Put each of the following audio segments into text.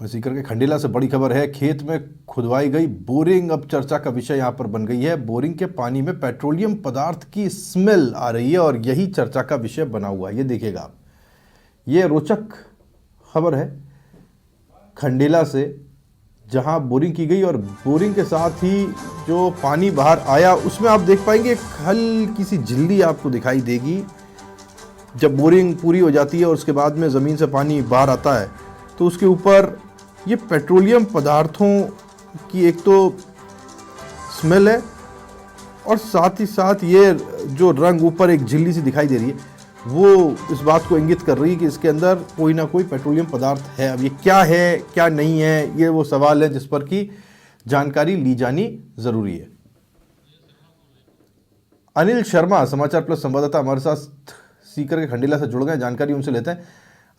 सीकर के खंडेला से बड़ी खबर है। खेत में खुदवाई गई बोरिंग अब चर्चा का विषय यहां पर बन गई है। बोरिंग के पानी में पेट्रोलियम पदार्थ की स्मेल आ रही है और यही चर्चा का विषय बना हुआ है। ये देखिएगा आप, ये रोचक खबर है खंडेला से, जहां बोरिंग की गई और बोरिंग के साथ ही जो पानी बाहर आया उसमें आप देख पाएंगे एक हल्की सी झिल्ली आपको दिखाई देगी। जब बोरिंग पूरी हो जाती है और उसके बाद में ज़मीन से पानी बाहर आता है तो उसके ऊपर ये पेट्रोलियम पदार्थों की एक तो स्मेल है और साथ ही साथ ये जो रंग ऊपर एक झिल्ली सी दिखाई दे रही है वो इस बात को इंगित कर रही है कि इसके अंदर कोई ना कोई पेट्रोलियम पदार्थ है। अब ये क्या है क्या नहीं है, ये वो सवाल है जिस पर की जानकारी ली जानी ज़रूरी है। अनिल शर्मा समाचार प्लस संवाददाता हमारे साथ सीकर के खंडेला से जुड़ गए, जानकारी उनसे लेते हैं।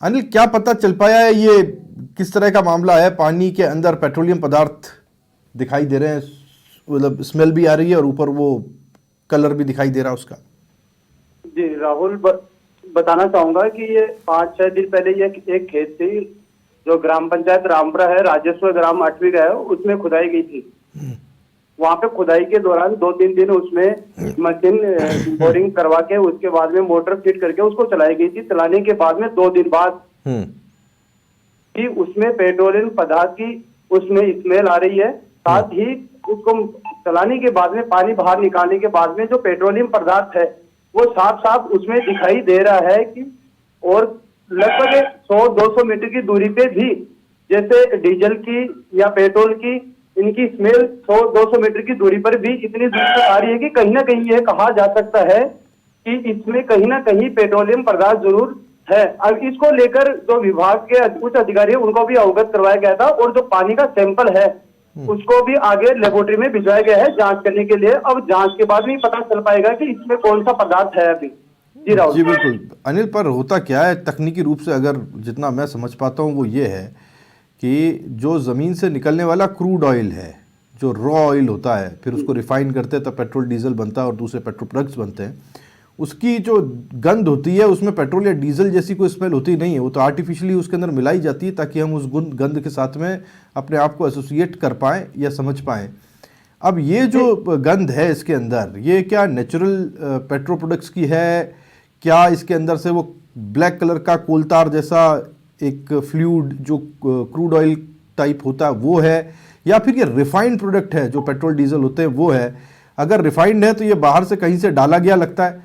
अनिल, क्या पता चल पाया है, ये किस तरह का मामला है? पानी के अंदर पेट्रोलियम पदार्थ दिखाई दे रहे हैं, मतलब स्मेल भी आ रही है और ऊपर वो कलर भी दिखाई दे रहा है उसका। जी राहुल, बताना चाहूंगा कि ये 5-6 दिन पहले ये एक खेत थी जो ग्राम पंचायत रामपुरा है, राजेश्वर ग्राम 8वीं का है, उसमें खुदाई गई थी। वहां पे खुदाई के दौरान 2-3 दिन उसमें मशीन बोरिंग करवा के उसके बाद में मोटर फिट करके उसको चलाई गई थी। चलाने के बाद में 2 दिन बाद कि उसमें पेट्रोलियम पदार्थ की उसमें स्मेल आ रही है। साथ ही उसको चलाने के बाद में पानी बाहर निकालने के बाद में जो पेट्रोलियम पदार्थ है वो साफ साफ उसमें दिखाई दे रहा है कि, और लगभग 100-200 मीटर की दूरी पे भी जैसे डीजल की या पेट्रोल की इनकी स्मेल 100-200 मीटर की दूरी पर भी इतनी दूर तक आ रही है कि कहीं ना कहीं यह कहा जा सकता है कि इसमें कहीं ना कहीं पेट्रोलियम पदार्थ जरूर है। अब इसको लेकर जो विभाग के उच्च अधिकारी है उनको भी अवगत करवाया गया था और जो पानी का सैंपल है उसको भी आगे लेबोरेटरी में भिजवाया गया है जांच करने के लिए। अब जांच के बाद भी पता चल पाएगा कि इसमें कौन सा पदार्थ है अभी। जी राहुल। जी बिल्कुल अनिल, पर होता क्या है तकनीकी रूप से, अगर जितना मैं समझ पाता हूँ वो ये है कि जो ज़मीन से निकलने वाला क्रूड ऑयल है, जो रॉ ऑयल होता है, फिर उसको रिफाइन करते हैं तब पेट्रोल डीजल बनता है और दूसरे पेट्रोल प्रोडक्ट्स बनते हैं, उसकी जो गंध होती है उसमें पेट्रोल या डीजल जैसी कोई स्मेल होती नहीं है। वो तो आर्टिफिशियली उसके अंदर मिलाई जाती है ताकि हम उस गंध के साथ में अपने आप को एसोसिएट कर पाएँ या समझ पाएँ। अब ये जो गंध है इसके अंदर, ये क्या नेचुरल पेट्रोल प्रोडक्ट्स की है? क्या इसके अंदर से वो ब्लैक कलर का कोलतार जैसा एक फ्लूइड जो क्रूड ऑयल टाइप होता है वो है, या फिर ये रिफाइंड प्रोडक्ट है जो पेट्रोल डीजल होते हैं वो है? अगर रिफाइंड है तो ये बाहर से कहीं से डाला गया लगता है,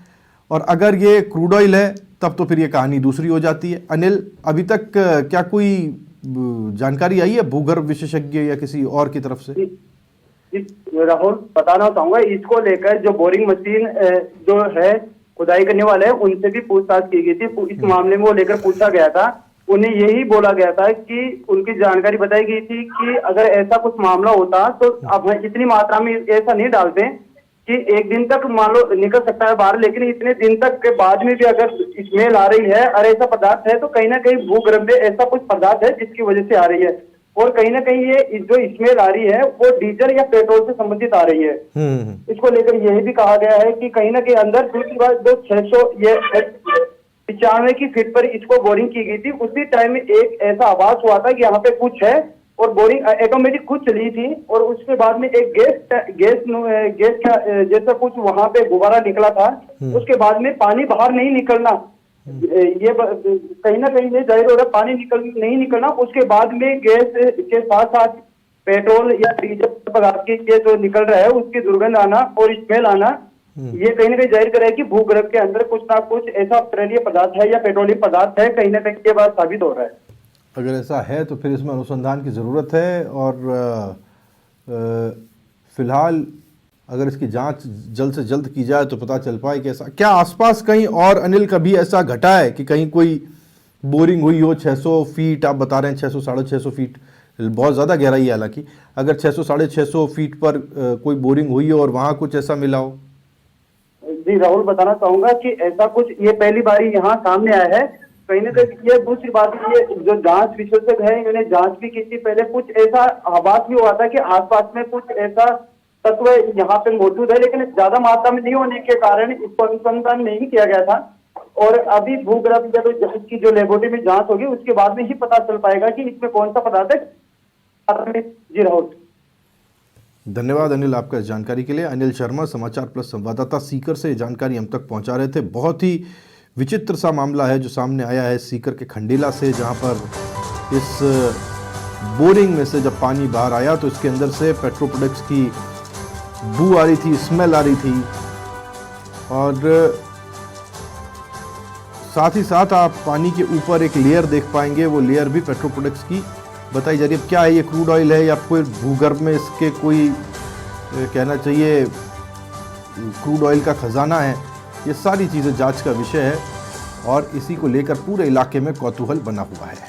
और अगर ये क्रूड ऑयल है तब तो फिर ये कहानी दूसरी हो जाती है। अनिल, अभी तक क्या कोई जानकारी आई है भूगर्भ विशेषज्ञ या किसी और की तरफ से? राहुल, बताना चाहूंगा इसको लेकर जो बोरिंग मशीन जो है खुदाई करने वाले हैं उनसे भी पूछताछ की गई थी। इस मामले में वो लेकर पूछा गया था, उन्हें यही बोला गया था कि उनकी जानकारी बताई गई थी कि अगर ऐसा कुछ मामला होता तो अब इतनी मात्रा में ऐसा नहीं डालते कि एक दिन तक मान लो निकल सकता है बाहर, लेकिन इतने दिन तक के बाद में भी अगर स्मेल आ रही है और ऐसा पदार्थ है तो कहीं ना कहीं भूगर्भ में ऐसा कुछ पदार्थ है जिसकी वजह से आ रही है, और कहीं ना कहीं ये जो स्मेल आ रही है वो डीजल या पेट्रोल से संबंधित आ रही है। इसको लेकर यही भी कहा गया है कि कहीं ना कहीं अंदर दूसरी बात जो 695 की फीट पर इसको बोरिंग की गई थी उसी टाइम में एक ऐसा आवाज हुआ था कि यहाँ पे कुछ है, और बोरिंग ऑटोमेटिक खुद चली थी, और उसके बाद में एक गैस का जैसा कुछ वहां पे गुब्बारा निकला था। उसके बाद में पानी बाहर नहीं निकलना, ये कहीं ना कहीं ये जाहिर हो रहा है पानी नहीं निकलना। उसके बाद में गैस के साथ साथ पेट्रोल या डीजल पदार्थ के ये जो निकल रहा है उसकी दुर्गंध आना और स्मेल आना, ये कहीं ना कहीं जाहिर कर रहा है कि भूगर्भ के अंदर कुछ ना कुछ ऐसा पेट्रोलियम पदार्थ है या पेट्रोलियम पदार्थ है, कहीं ना कहीं ये बात साबित हो रहा है। अगर ऐसा है तो फिर इसमें अनुसंधान की ज़रूरत है, और फिलहाल अगर इसकी जांच जल्द से जल्द की जाए तो पता चल पाए कि ऐसा क्या आसपास कहीं और अनिल कभी ऐसा घटा है कि कहीं कोई बोरिंग हुई हो 600 फीट, आप बता रहे हैं 600-650 फीट, बहुत ज़्यादा गहराई है हालांकि, अगर 600-650 फीट पर कोई बोरिंग हुई हो और वहाँ कुछ ऐसा मिला हो? जी राहुल, बताना चाहूंगा कि ऐसा कुछ ये पहली बार यहाँ सामने आया है। कहीं ना कहीं ये दूसरी बात, ये जो जांच विशेषज्ञ है इन्होंने जांच भी की थी पहले, कुछ ऐसा आभास भी हुआ था कि आसपास में कुछ ऐसा तत्व यहाँ पे मौजूद है, लेकिन ज्यादा मात्रा में नहीं होने के कारण इसको अनुसंधान नहीं किया गया था। और अभी भूगर्भ जब जांच की जो लेबोरेटरी में जांच होगी उसके बाद में ही पता चल पाएगा कि इसमें कौन सा पदार्थ है। जी राहुल। धन्यवाद अनिल आपका इस जानकारी के लिए। अनिल शर्मा, समाचार प्लस संवाददाता, सीकर से जानकारी हम तक पहुंचा रहे थे। बहुत ही विचित्र सा मामला है जो सामने आया है सीकर के खंडेला से, जहां पर इस बोरिंग में से जब पानी बाहर आया तो इसके अंदर से पेट्रोल प्रोडक्ट्स की बू आ रही थी, स्मेल आ रही थी, और साथ ही साथ आप पानी के ऊपर एक लेयर देख पाएंगे, वो लेयर भी पेट्रोल प्रोडक्ट्स की बताई जा रही है। अब क्या है, ये क्रूड ऑयल है या कोई भूगर्भ में इसके कोई कहना चाहिए क्रूड ऑयल का खजाना है, ये सारी चीज़ें जांच का विषय है और इसी को लेकर पूरे इलाके में कौतूहल बना हुआ है।